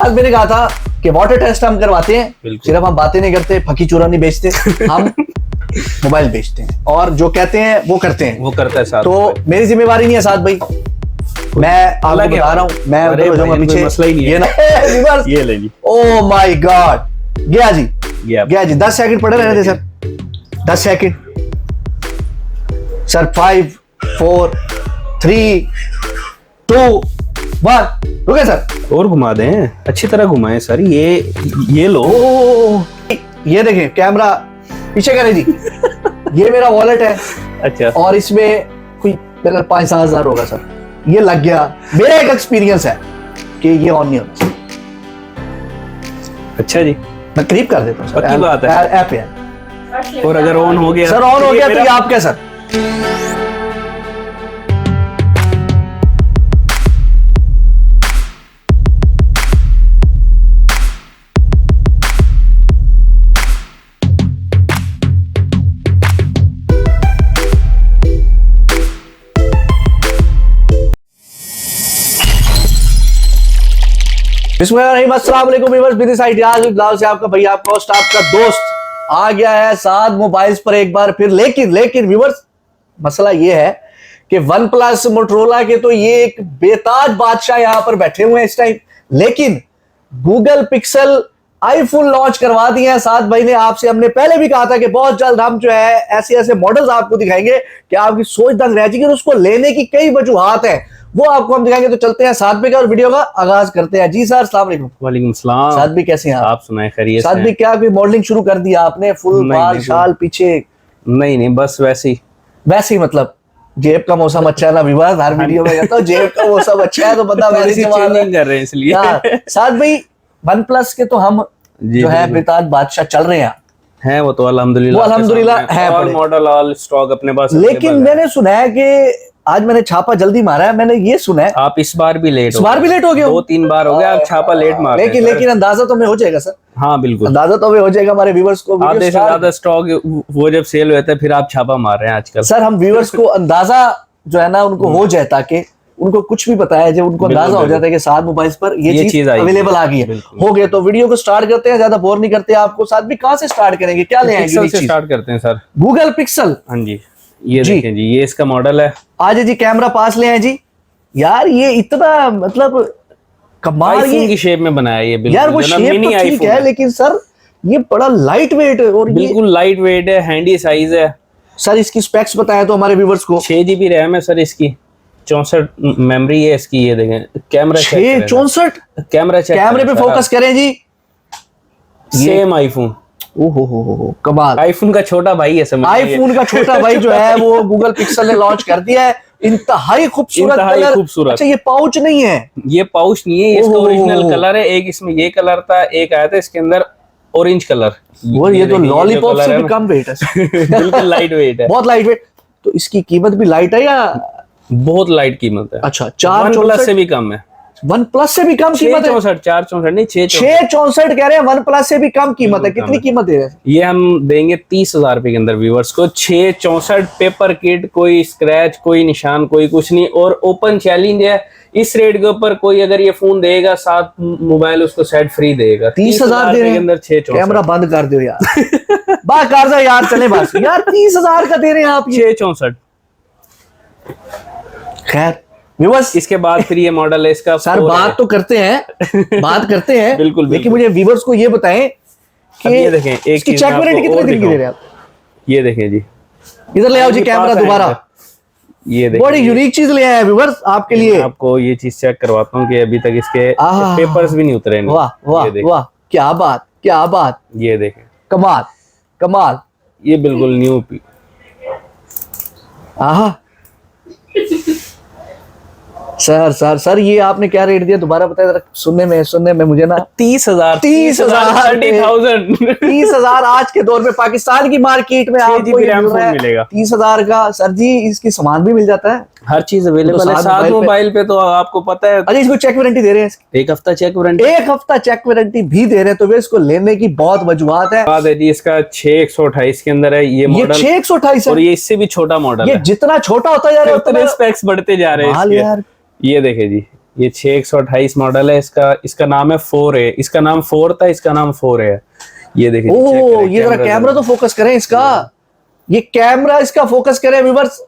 आज मैंने कहा था कि वाटर टेस्ट हम करवाते हैं, सिर्फ हम बातें नहीं करते, फकी चूरा नहीं बेचते, हम मोबाइल बेचते हैं और जो कहते हैं वो करते हैं, वो करता है साथ। तो मेरी जिम्मेवारी नहीं है साथ भाई, मैं आपको बता रहा हूँ, मैं उधर हो जाऊंगा पीछे। मसला ही नहीं है। ये ना ये ले ली। ओह माय गॉड, गया जी, गया जी। 10 सेकंड पड़े रहने थे सर, 10 सेकंड सर। 5 4 3 2 1 रुके सर। और घुमा दें, अच्छी तरह घुमाएं सर। ये लो। ये देखें, कैमरा पीछे करें जी। ये मेरा वॉलेट है। अच्छा। और इसमें कोई मेरा 5-7 हजार होगा सर। ये लग गया, मेरा एक एक्सपीरियंस है कि ये ऑन नहीं होना। अच्छा जी, मैं करीब कर देता हूँ सर, पक्की बात है। ऐप है। और अगर ऑन हो गया सर, ऑन हो गया तो ये आप क्या सर? से आपका भैया, आपका होस्ट, आपका दोस्त आ गया है 7 मोबाइल्स पर एक बार फिर। लेकिन व्यूअर्स, मसला ये है कि वन प्लस मोटरोला के तो ये एक बेताज बादशाह यहां पर बैठे हुए हैं इस टाइम, लेकिन गूगल पिक्सल आईफोन लॉन्च करवा दिए हैं साथ भाई ने। आपसे हमने पहले भी कहा था कि बहुत जल्द हम जो है ऐसे ऐसे मॉडल्स आपको दिखाएंगे कि आपकी सोच दंग रह जाएगी, और उसको लेने की कई वजूहात हैं, वो आपको हम दिखाएंगे। तो चलते हैं साथ में का और वीडियो का आगाज करते हैं। जी सर, अस्सलाम वालेकुम। वालेकुम सलाम। साथ भी कैसे हैं आप सुनाए खैरियत साथ भी? क्या कोई मॉडलिंग शुरू कर दिया आपने? फुल बाल शाल पीछे? नहीं, बस वैसे ही मतलब जेब का मौसम अच्छा है ना विवाद, हर वीडियो में कहता हूं जेब का मौसम अच्छा है तो बंदा वैसे चेंजिंग कर रहे हैं इसलिए। साथ भाई वन प्लस के तो हम जो है बेताज बादशाह चल रहे हैं वो तो अल्हम्दुलिल्लाह है, ऑल मॉडल ऑल स्टॉक अपने पास। लेकिन मैंने सुना है कि आज मैंने छापा जल्दी मारा है, मैंने ये सुना है आप इस बार भी लेट हो गए। 2-3 बार हो गया आप छापा लेट मार। लेकिन अंदाजा तो हमें हो जाएगा सर। हाँ बिल्कुल, अंदाजा तो हमें हो जाएगा हमारे व्यूअर्स को। आधे से ज्यादा स्टॉक वो जब सेल हुए थे फिर आप छापा मार रहे हैं आजकल। सर हम व्यूअर्स को अंदाजा जो है ना उनको हो जाए, ताकि उनको कुछ भी पता है, जब उनको अंदाजा हो जाता है कि 7 मोबाइल्स पर ये चीज अवेलेबल आ गई है। हो गया तो वीडियो को स्टार्ट करते हैं, ज्यादा बोर नहीं करते आपको। साथ भी कहां से स्टार्ट करेंगे, क्या ले आएंगे? से स्टार्ट करते हैं सर। Google pixel. हाँ जी, ये देखें जी, ये इसका मॉडल है। आज जी कैमरा पास ले आए जी। यार ये इतना मतलब कमाल की शेप में बनाया ये। बिल्कुल यार वो शेप तो ठीक है, लेकिन सर ये बड़ा लाइट वेट और बिल्कुल लाइट वेट है, हैंडी साइज है सर। इसकी स्पेक्स बताया तो हमारे व्यूअर्स को। 6 GB रैम है सर इसकी, 64 मेमोरी है इसकी। ये देखें कैमरा 64 कैमरा चेक, कैमरे पे फोकस करें जी। Same iPhone. ओहो कमाल। आईफोन का छोटा भाई है, समझ आईफोन का छोटा भाई जो है वो गूगल पिक्सल ने लॉन्च कर दिया है। इंतहाई खूबसूरत कलर। अच्छा ये पाउच नहीं है? ये पाउच नहीं है, ये इसका ओरिजिनल कलर है। एक इसमें ये कलर था, एक आया था इसके अंदर ऑरेंज कलर। वो ये तो लॉलीपॉप से भी कम वेट है। बिल्कुल लाइट वेट है, बहुत लाइट वेट। तो इसकी कीमत भी लाइट है या? बहुत लाइट कीमत है। अच्छा, 4 से भी कम है। वन प्लस से भी कम कीमत है? 464 नहीं, 664 कह रहे हैं। वन प्लस से भी कम कीमत है। कितनी कीमत दे रहे हैं? ये हम देंगे 30,000 रुपए के अंदर व्यूअर्स को। 664 पेपर किट, कोई स्क्रैच, कोई निशान, कोई कुछ नहीं। और ओपन चैलेंज है, इस रेट के ऊपर कोई अगर ये फोन देगा 7 मोबाइल उसको सेट फ्री देगा। 30,000 दे रहे हैं। 664। कैमरा बंद कर दो यार। बात कर दो यार, चले बस यार। 30,000 का दे रहे हैं आप? 664। खैर व्यूअर्स, इसके बाद फिर ये मॉडल है इसका। सर बात तो करते हैं बिल्कुल, लेकिन मुझे व्यूअर्स को ये बताएं कि ये देखें एक इसकी चेक वारंटी कितने दिन की दे रहे हैं आप? ये देखें जी, इधर ले आओ जी कैमरा दोबारा। ये देखें, बड़ी यूनिक चीज ले आए हैं व्यूअर्स आपके लिए। आपको ये चीज चेक करवाता हूँ कि अभी तक इसके पेपर्स भी नहीं उतरे। वाह वाह वाह, क्या बात क्या बात। ये देखें, कमाल कमाल। ये बिल्कुल न्यू। सर ये आपने क्या रेट दिया दोबारा बताया? सुनने में मुझे ना 30,000 30,000 आज के दौर में पाकिस्तान की मार्केट में आपको ये मिलेगा 30,000 का। सर जी इसकी सामान भी मिल जाता है, हर चीज अवेलेबल है 7 मोबाइल पे, तो आपको पता है। अरे इसको चेक वारंटी दे रहे हैं? 1 हफ्ता चेक वारंटी। 1 हफ्ता चेक वारंटी भी दे रहे हैं, तो वे इसको लेने की बहुत वजूहत है। बात है जी, इसका 6128 के अंदर है ये मॉडल। 6128 और ये इससे भी छोटा मॉडल है। जितना छोटा होता जा रहा है उतने स्पेक्स बढ़ते जा रहे हैं। यार ये देखे जी, ये 6128 मॉडल है इसका। इसका नाम है 4A, इसका नाम 4 था, इसका नाम 4A है। ये देखिए, ओ ये जरा कैमरा तो फोकस करें इसका, ये कैमरा इसका फोकस करें व्यूअर्स,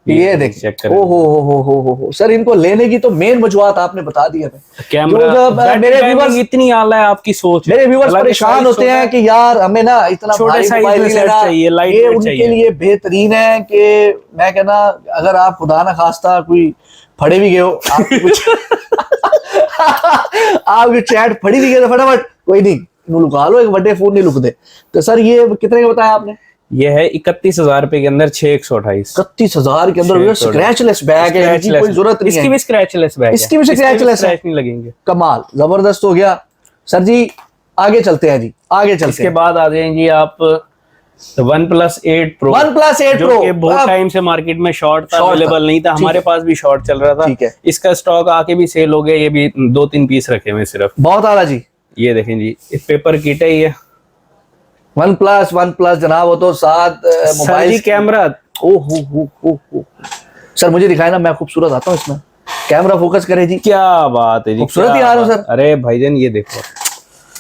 ये देख चेक करें। ओ हो सर, इनको लेने की तो मेन वजूहत आपने बता दी हमें। कैमरा मेरे व्यूअर्स इतनी आला है, आपकी सोच। मेरे व्यूअर्स परेशान होते हैं कि यार हमें ना इतना छोटे भारी साइज मोबाइल में नहीं सेट लेना, चाहिए, लाइट ये वेट उनके चाहिए। लिए बेहतरीन है कि मैं कहना अगर आप खुदा ना खास्ता कोई फड़े भी गए हो, आपकी कुछ आपकी चैट फड़ी भी गए तो फटाफट कोई नहीं लुका लो, एक बड़े फोन नहीं लुक दे। तो सर ये कितने का बताया आपने? ये है 31,000 रुपए के अंदर 6128। 31,000 के अंदर स्क्रैचलेस बैग है, इनकी कोई जरूरत नहीं इसकी है। भी स्क्रैचलेस बैग है, इसकी भी स्क्रैचलेस है, नहीं लगेंगे। कमाल, जबरदस्त हो गया। सर जी आगे चलते हैं जी, आगे चलते इसके हैं। बाद आ जाएंगे आप OnePlus 8 Pro। OnePlus 8 जो Pro, कि बहुत टाइम से मार्केट में शॉर्ट था, शॉर्ट था। अवेलेबल नहीं था, ठीक हमारे है। पास भी शॉर्ट चल रहा था। ठीक है। इसका स्टॉक आके भी सेल हो गया, ये भी 2-3 पीस रखे हुए सिर्फ। बहुत आला जी। ये देखें जी, पेपर किट है ये। वन प्लस जनाब, वो तो साथ मोबाइल जी कैमरा। ओ हो सर मुझे दिखाए ना, मैं खूबसूरत आता हूँ इसमें, कैमरा फोकस करे जी, क्या बात है जी, खूबसूरत क्या ही आ रहा हूं बात। सर। अरे भाईजान ये देखो,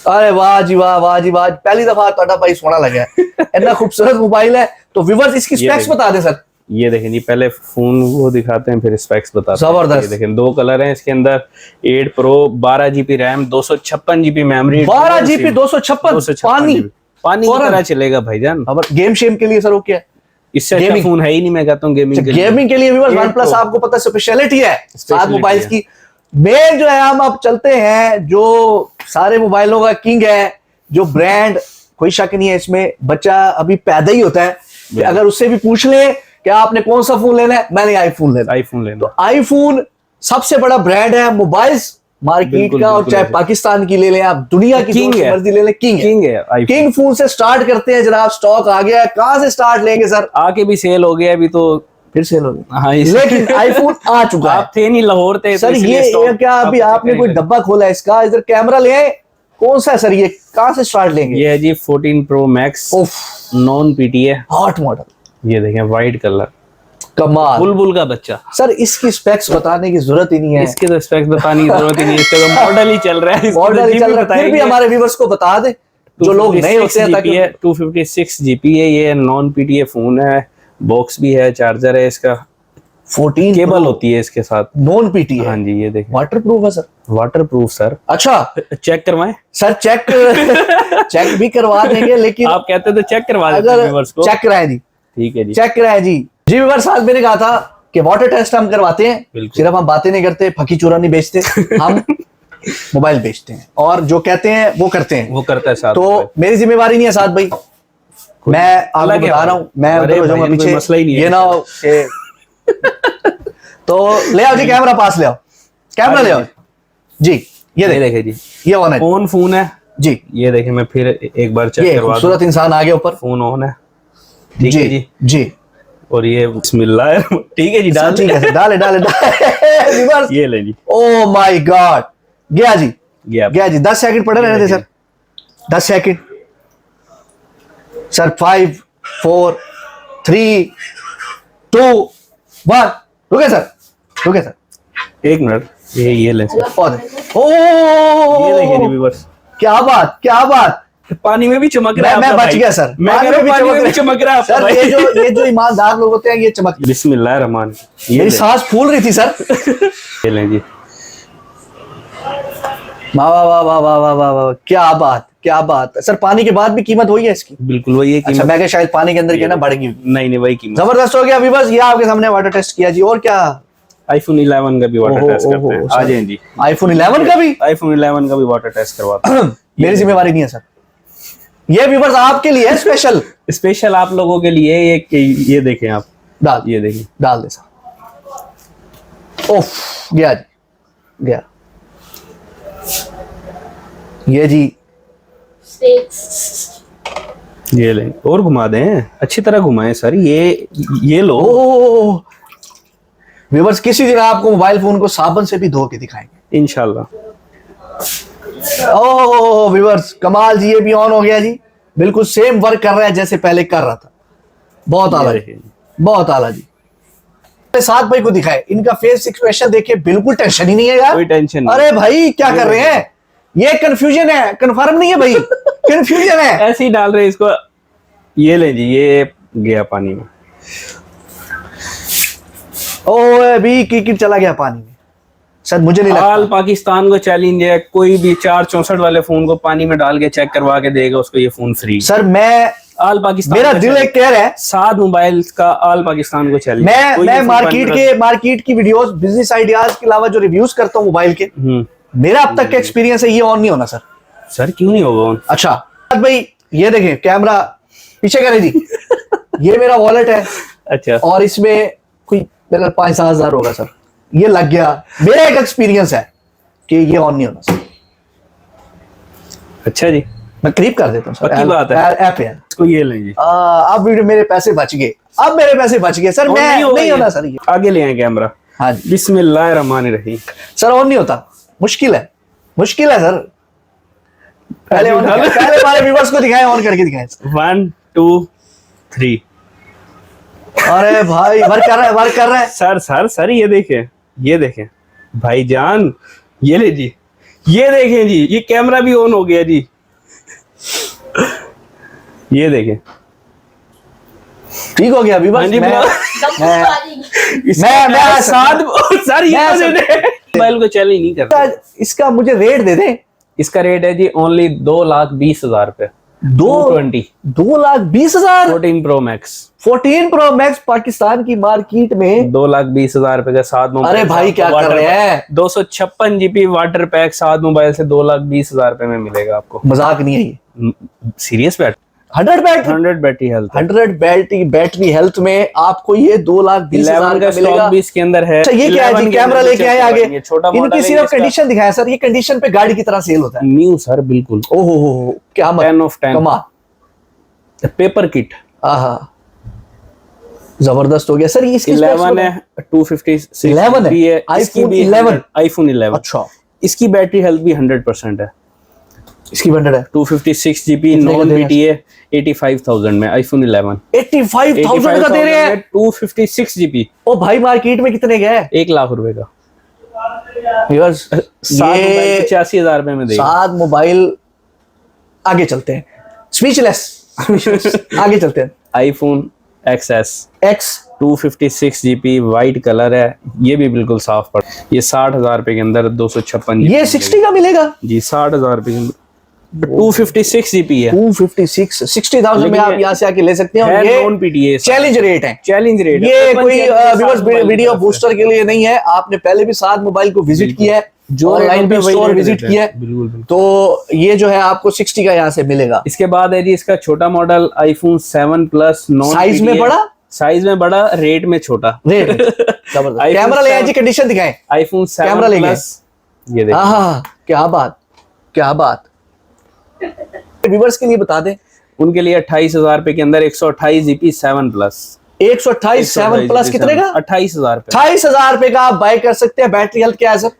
अरे वाह जी वाह, वाह जी वाह, पहली दफा ਤੁਹਾਡਾ भाई सोना लगा है इतना खूबसूरत मोबाइल है। तो व्यूअर्स इसकी स्पेक्स बता दें सर। ये देखें जी, पहले फोन वो दिखाते हैं फिर स्पेक्स बताते हैं। जबरदस्त। ये देखें 2 कलर हैं इसके अंदर। 8 Pro 12 GB RAM, 256 GB memory, 12 GB 256 पानी पानी की तरह चलेगा भाईजान। अब गेम शेम के लिए सर वो क्या है? इससे अच्छा फोन है ही नहीं, मैं कहता हूँ गेमिंग के लिए। गेमिंग के लिए व्यूअर्स 8 OnePlus Pro आपको पता है स्पेशलिटी है सात Speciality मोबाइल्स है। की। मेन जो है हम अब चलते हैं जो सारे मोबाइलों का किंग है, जो ब्रांड, कोई शक नहीं है इसमें, बच्चा अभी पैदा ही होता है कि अगर उससे भी पूछ ले कि आपने कौन सा फोन लेना है, मैंने आईफोन लेना। आईफोन लेना। तो आईफोन सबसे बड़ा ब्रांड है मोबाइल्स मार्केट बिल्कुल, का, और बिल्कुल चाहे ऐसे। पाकिस्तान की ले लें आप, दुनिया की किंग जो सी है। मर्जी ले लें, किंग है। किंग है iPhone। किंग फोन से स्टार्ट करते हैं जनाब, स्टॉक आ गया है, कहां से स्टार्ट लेंगे सर? आके भी सेल हो गया अभी तो, फिर सेल हो गया। हाँ लेकिन आईफोन आ चुका है। आप थे नहीं, लाहौर थे, सर ये क्या अभी आपने कोई डब्बा खोला है इसका? इधर कैमरा ले आए, कौन सा है सर ये, कहां से स्टार्ट लेंगे? ये है जी 14 Pro Max उफ नॉन PTA। हॉट मॉडल, ये देखें व्हाइट कलर, कमाल। बुलबुल का बच्चा। सर इसकी स्पेक्स बताने की जरूरत ही नहीं है, इसके तो स्पेक्स बताने की जरूरत ही नहीं है, इसका तो मॉडल ही चल रहा है। इसके मॉडल तो ही GB चल रहा है, फिर भी बताएंगे। हमारे व्यूअर्स को बता दे जो लोग नहीं होते हैं, 256 ताकि GB है, 256 GB है, ये नॉन PTA फोन है, बॉक्स भी है, चार्जर है इसका, 14 केबल होती है इसके साथ। नॉन पीटी है। हाँ जी, ये देखें वाटर प्रूफ है सर? Water proof sir. अच्छा चेक करवाएं? सर चेक चेक भी करवा देंगे, लेकिन आप कहते तो चेक करवा देते अगर व्यूअर्स को। चेक कराएं जी, ठीक है जी। चेक कराएं जी। जी व्यूअर्स, आज मैंने कहा था कि वाटर टेस्ट हम करवाते हैं, बिल्कुल। सिर्फ हम बातें नहीं करते, फकी चूरा नहीं बेचते, हम मोबाइल बेचते हैं और जो कहते हैं वो करते हैं। वो करता है साथ। तो मेरी जिम्मेवारी नहीं है साथ भाई, मैं आपको अलग है बता रहा हूँ, मैं अरे उधर हो जाऊंगा भाई, कोई पीछे, मसला ही नहीं है ये ना हो कि तो ले आओ जी कैमरा पास, ले आओ कैमरा, ले आओ जी। ये ये देखिए देखे जी, ये ऑन है ऑन फोन है जी, ये देखे, मैं फिर एक बार चेक ये करवा दूं। खूबसूरत इंसान आ गया ऊपर, फोन ऑन है, ठीक है जी। जी और ये बिस्मिल्लाह, ठीक है जी, डाल ठीक है सर, डाले डाले डाले ये ले जी, ओ माय गॉड, गया जी, गया। गया जी। 10 सेकंड पड़े रहने थे सर, 10 सेकंड सर। 5 4 3 2 1 रुके सर, रुके सर, एक मिनट, ये ले सर। और ये देखिए जी ओ व्यूअर्स, क्या बात, क्या बात, पानी में भी चमक रहा है मैं आपका बच भाई। गया सर, मैं कह रहा हूं पानी में भी चमक रहा है आपका सर। भाई। ये जो ईमानदार लोग होते हैं ये चमक, बिस्मिल्लाह रहमान, ये मेरी ले, सांस फूल रही थी सर। ये ले जी। वाह वाह वाह वाह वाह वाह वाह वाह, क्या बात, क्या बात। सर पानी के बाद भी कीमत वही है इसकी? बिल्कुल वही है अच्छा, कीमत। मैं क्या शायद पानी के अंदर क्या ना बढ़ गई। नहीं नहीं, वही कीमत। जबरदस्त हो गया अभी, बस ये आपके सामने वाटर टेस्ट किया जी। और क्या, iPhone 11 का भी वाटर टेस्ट करते हैं, आ जाएं जी। iPhone 11 का भी? iPhone 11 का भी वाटर टेस्ट करवाते हैं। मेरी जिम्मेवारी नहीं है सर, ये व्यूअर्स आपके लिए है स्पेशल, स्पेशल आप लोगों के लिए ये देखें आप, डाल ये देखिए, डाल दे सर। ओफ, गया जी, गया। ये जी ये ले, और घुमा दें, अच्छी तरह घुमाएं सर, ये लो। ओ व्यूअर्स, किसी दिन आपको मोबाइल फोन को साबुन से भी धो के दिखाएंगे इंशाल्लाह। ओह व्यूअर्स, कमाल जी, ये भी ऑन हो गया जी, बिल्कुल सेम वर्क कर रहा है जैसे पहले कर रहा था। बहुत आला जी, बहुत आला जी। साथ भाई को दिखाए, इनका फेस एक्सप्रेशन देखिए, बिल्कुल टेंशन ही नहीं है यार, कोई टेंशन नहीं। अरे भाई क्या कर रहे हैं, ये कंफ्यूजन है, कंफर्म नहीं है भाई, कंफ्यूजन है। ऐसे ही डाल रहे हैं इसको। ये ले जी, ये गया पानी में। ओ अभी क्रिकेट चला गया पानी में सर, मुझे नहीं ऑल लगता। पाकिस्तान को चैलेंज है, कोई भी 464 वाले फोन को पानी में डाल के चेक करवा के देगा उसको ये फोन फ्री। सर मैं, ऑल पाकिस्तान मेरा का दिल challenge। एक कह रहा है, 7 मोबाइल का ऑल पाकिस्तान को चैलेंज। मैं मार्केट की वीडियोस, बिजनेस आइडियाज के अलावा जो रिव्यूज करता हूँ मोबाइल के, मेरा अब तक का एक्सपीरियंस है ये ऑन नहीं होना सर। सर क्यों नहीं होगा on? अच्छा भाई ये देखें कैमरा पीछे करें जी, ये मेरा वॉलेट है अच्छा, और इसमें कोई मेरा 5-7 हजार होगा सर, ये लग गया। मेरा एक एक्सपीरियंस है कि ये ऑन नहीं होना सर। अच्छा जी, मैं करीब कर देता हूँ सर, पक्की बात है। ऐप है। इसको ये लेंगे। अब वीडियो मेरे पैसे बच गए, अब मेरे पैसे बच गए सर, मैं नहीं होना सर ये। आगे ले आए कैमरा। हाँ जी बिस्मिल्लाहिर्रहमानिर्रहीम। सर, ऑन नहीं होता, मुश्किल है सर। पहले हमारे व्यूअर्स को दिखाएं, ऑन करके दिखाएं। 1 2 3। अरे भाई वर्क कर रहा है सर ये देखें भाईजान, ये ले जी, ये देखें जी, ये कैमरा भी ऑन हो गया जी, ये देखें। ठीक हो गया अभी बस। हाँ जी, मैं साथ सर ये मैं तो दे दे। मोबाइल को चैलेंज नहीं करता। इसका मुझे रेट दे दें। इसका रेट है जी ओनली 2,20,000 रुपए। 2,20,000 14 pro max. 14 pro max Pakistan की मार्केट में 2,20,000 रुपए का 7 मोबाइल। अरे भाई क्या कर रहे हैं, 256 GB वाटर पैक 7 मोबाइल से 2,20,000 रुपए में मिलेगा आपको। मजाक नहीं है ये। Serious bat 100 battery health, 100 battery health में आपको ये 2,20,000 का मिलेगा। स्टॉक भी इसके अंदर है। अच्छा ये क्या है जी, कैमरा लेके आए आगे, छोटा इनकी सिर्फ कंडीशन दिखाया सर, ये कंडीशन पे गाड़ी की तरह सेल होता है। न्यू सर बिल्कुल। ओहो हो क्या 10 of 10 कमाल, पेपर किट। आहा जबरदस्त हो गया सर। ये इसकी 11 है, 256 11 GB है, iPhone 11। iPhone 11। अच्छा इसकी बैटरी हेल्थ भी 100% है। इसकी 100 है, 256 GB कितने का नॉन दे रहे BTA 85,000 में iPhone 11। 85,000 का दे रहे हैं। 256 GB। ओ भाई मार्केट में कितने का है? 1 लाख रुपए का। व्यूअर्स, 7 मोबाइल 85,000 रुपए में देगा। 7 मोबाइल। आगे चलते हैं, स्पीचलेस आगे चलते हैं। iPhone XS X 256 GB white colour है, ये भी बिल्कुल साफ पड़। ये 60,000 रुपए के अंदर 256 ये 60 का मिलेगा जी, 60,000 रुपए के अंदर 256 GB है। 256 60,000 में आप यहाँ से आके ले सकते हैं। और है ये नॉन PTA चैलेंज रेट है, चैलेंज रेट। ये कोई व्यूअर्स वीडियो बूस्टर के लिए नहीं है। आपने पहले भी 7 मोबाइल को विजिट किया है, जो ऑनलाइन भी स्टोर विजिट किया है, बिल्कुल। तो ये जो है आपको 60 का यहाँ से मिलेगा। इसके बाद है जी इसका छोटा model iPhone 7 Plus non. Size में बड़ा, साइज में बड़ा, रेट में छोटा। रेट जबरदस्त। कैमरा ले आए जी, कंडीशन दिखाएं। iPhone 7 कैमरा ले गए। Plus, ये देखिए। हाँ क्या बात, क्या बात। व्यूअर्स के लिए बता दें, उनके लिए 28,000 रुपए के अंदर 128 GB 7 Plus। 128 7 प्लस कितने का? 28,000 रुपए। 28,000 रुपए का आप बाय कर सकते हैं। बैटरी हेल्थ क्या है सर?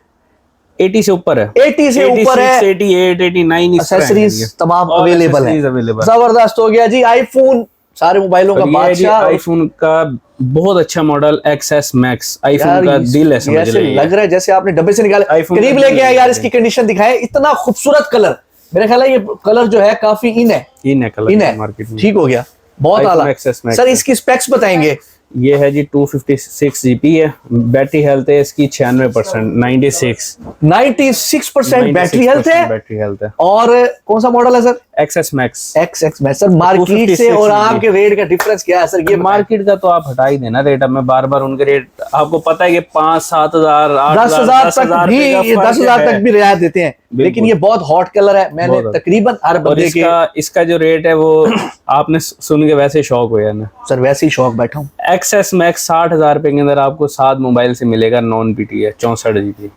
80 से ऊपर है, 80 से ऊपर है। 88 89 एक्सेसरीज तमाम अवेलेबल है। जबरदस्त हो गया जी। आईफोन सारे मोबाइलों का बादशाह। आईफोन का बहुत अच्छा मॉडल XS Max, आईफोन का दिल है, समझ लीजिए। लग रहा है जैसे आपने डब्बे से निकाला। करीब लेके आए यार, इसकी कंडीशन दिखाएं। इतना खूबसूरत कलर, मेरा ख्याल है ये कलर जो है काफी इन है कलर मार्केट में। ठीक हो गया, बहुत आला। XS Max सर इसकी स्पेक्स बताएंगे। ये है जी 256 GB है, बैटरी हेल्थ है इसकी 96%, 96% बैटरी हेल्थ है। बैटरी हेल्थ है। और कौन सा मॉडल है sir? XS Max। XS Max sir, market से और आपके रेट का डिफरेंस क्या है सर? ये मार्केट का तो आप हटा ही देना रेट। अब मैं बार बार उनके रेट, आपको पता है कि 5-7 हजार 10,000 तक भी, 10,000 तक भी रियायत देते हैं। लेकिन ये बहुत हॉट कलर है, मैंने तकरीबन हर बंदे के। इसका जो रेट है वो आपने सुन के वैसे शौक हो ना सर, वैसे ही शौक बैठा हूँ। XS Max 60,000 रुपए के अंदर आपको 7 मोबाइल से मिलेगा, नॉन PTA 64 GB।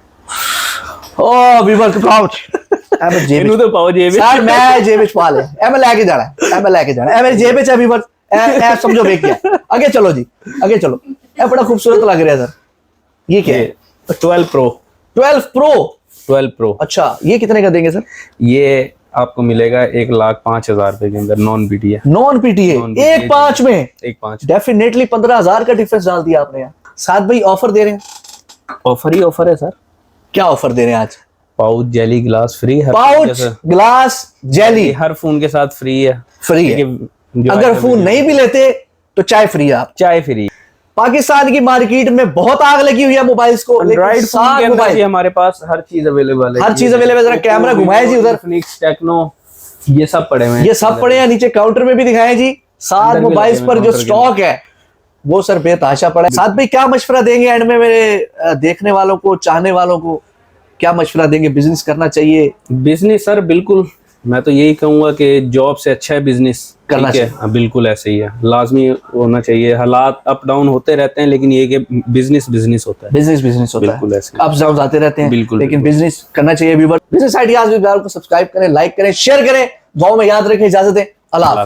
ओह वीवर प्राउड ਇਹਨੂੰ ਤਾਂ ਪਾਓ ਜੇਬ ਵਿੱਚ। सर मैं जेब में पा ले, मैं लेके जाना है, मैं लेके जाना है, मेरी जेब में है वीवर। ए समझो बेच गया। आगे चलो जी, आगे चलो। ये बड़ा खूबसूरत लग रहा है सर। ये क्या है? 12 Pro। 12 Pro। अच्छा ये कितने का देंगे सर? ये आपको मिलेगा 1,05,000 रुपए के अंदर, नॉन PTA। नॉन PTA 1.5 में। 1.5 डेफिनेटली 15,000 का डिफरेंस डाल दिया आपने यार। साथ भाई ऑफर दे रहे हैं, ऑफर ही ऑफर है सर। क्या ऑफर दे रहे हैं आज? Pouch jelly glass free, pouch glass jelly हर फोन के साथ फ्री है। फ्री है। जो अगर फोन नहीं भी लेते तो चाय फ्री है। आप चाय फ्री। पाकिस्तान की मार्केट में बहुत आग लगी हुई है मोबाइल्स को, एंड्रॉइड फोन के अंदर मोबाइल भी हमारे पास हर चीज अवेलेबल है। हर चीज अवेलेबल है। जरा कैमरा घुमाए जी उधर, फिनिक्स, टेक्नो, ये सब पड़े हुए हैं। ये सब पड़े हैं। नीचे काउंटर में भी दिखाए जी। सात अंदर भी मोबाइल्स लगे पर हुए जो काउंटर के स्टॉक है वो सर बेतहाशा पड़ा है। साथ भाई क्या मशवरा देंगे एंड में मेरे देखने वालों को, चाहने वालों को क्या मशवरा देंगे? बिजनेस करना चाहिए? बिजनेस सर बिल्कुल, मैं तो यही कहूंगा कि जॉब से अच्छा है बिजनेस करना चाहिए। हाँ, बिल्कुल ऐसे ही है, लाजमी होना चाहिए। हालात अप डाउन होते रहते हैं, लेकिन ये कि बिजनेस बिजनेस होता है। बिजनेस होता बिल्कुल है, ऐसे। अप्स डाउन आते रहते हैं, बिल्कुल, लेकिन बिल्कुल। बिजनेस करना चाहिए। व्यूअर, बिजनेस आइडियाज को सब्सक्राइब करें, लाइक करें, शेयर करें। दुआओं में याद रखें। इजाजत दें। अल्लाह हाफ़िज़।